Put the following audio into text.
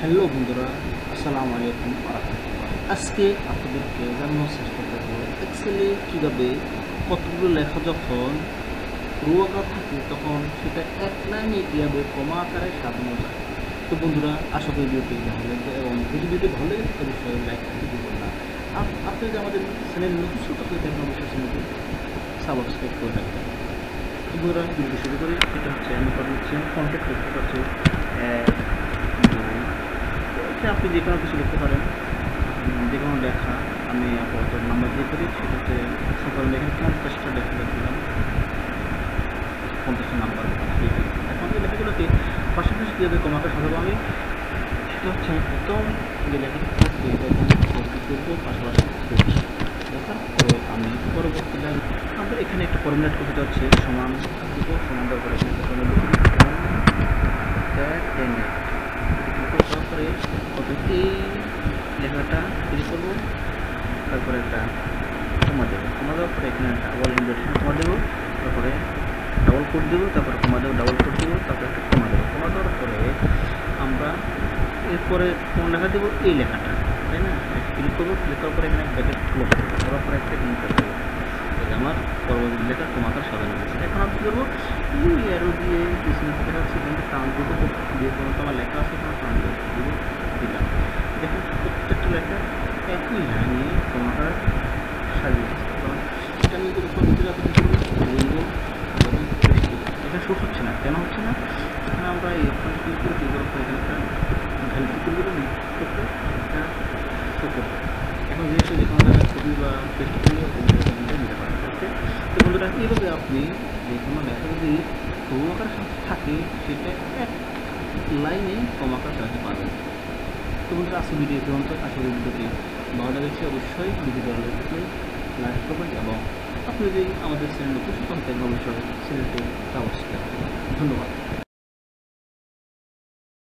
Hello বন্ধুরা, আসসালামু আলাইকুম ওয়া রাহমাতুল্লাহ। আজকে আপনাদেরকে জানানোর চেষ্টা করব এক্সেলে কীভাবে কতগুলো লেখা যখন রো আকার থাকে তখন সেটা এক লাইনে কীভাবে কমা আকারে সাজানো যায়। তো বন্ধুরা, আশা করি ভিডিওটি ভালো লাগবে এবং ভিডিওটি ভালো লেগে থাকলে অবশ্যই লাইক করতে ভুলবেন না। আপনি যদি আমাদের চ্যানেল নতুন ছোট হয়ে থাকেন অবশ্যই চ্যানেলটি সাবস্ক্রাইব করে রাখবেন। তো বন্ধুরা, ভিডিওটি শুরু করি। এটা হচ্ছে আমি করে দিচ্ছি কন্ট্যাক্ট করতে পারছি। আপনি যে কোনো কিছু লিখতে পারেন, যে কোনো লেখা। আমি আপাতত নাম্বার দিয়ে করি, সেটা হচ্ছে সকাল দেখেন 50টা লেখা লিখলাম, 50টা নাম্বার দিয়ে। এখন এই লেখাগুলোকে পাশাপাশি কীভাবে কমাতে সাজাবো আমি, সেটা হচ্ছে প্রথম যে লেখাটা থাকবে তখন কী করবো, পাশাপাশি লেখার পরে আমি পরবর্তী লাইন আমরা এখানে একটা ফর্মুলেট করতে যাচ্ছি। সমান দিব, সমান দেওয়ার পরে তারপরে এই লেখাটা ক্লিক করবো, তারপরে একটা কমা দেবো, কমা দেওয়ার পরে এখানে ডাবল ইনভার্টেশন কমা দেবো, তারপরে ডাবল কোড দেবো, তারপরে কমা দেবো, ডাবল কোড দেবো, তারপরে একটা কমা দেবো। কমা দেওয়ার পরে আমরা এরপরে কোন লেখা দেবো, এই লেখাটা, তাই না? ক্লিক করবো, ক্লিক করার পরে এখানে ব্র্যাকেট ক্লোজ করবো, করার পরে একটা ইন্টার দেবো। আমার পরবর্তী লেখা কমাকার সাজানো হয়েছে। এখন আমি কী করবো, এই অ্যারো দিয়ে পিছনে লেখা হচ্ছে কিন্তু টান দুটো যে কোনো আমার লেখা আছে কোনো টান দিয়ে দিলাম। দেখুন প্রত্যেকটা লেখা একই লাইনে কমাকার সাজিয়ে দিচ্ছে। কারণ এটা আমি যদি ভিতরে আপনি কী করবো, বলবো এখানে শো হচ্ছে না। কেন হচ্ছে না? এখানে আমরা এই অপশনটা ক্লিক করে ক্লিক করার পরে এখানে একটা ভ্যালিড ক্লিক করে করতে এটা শো করবে। এখন জিনিসটা যে কোনো জায়গায় ছবি বা পেস্ট করলে নিতে পারেন। তো বন্ধুরা, এইভাবে আপনি যে কোনো লেখা যদি রো আকার থাকে সেটা এক লাইনে কম আকার সাজাতে পারবেন। তো বন্ধুরা, আজকে ভিডিও পর্যন্ত। আশা করি ভিডিওটি ভালো লেগেছে। অবশ্যই ভিডিও ভালো লাগলে লাইক করবেন এবং আপনি যদি আমাদের চ্যানেলে খুশি থাকেন অবশ্যই চ্যানেলটি সাবস্ক্রাইব করবেন। ধন্যবাদ।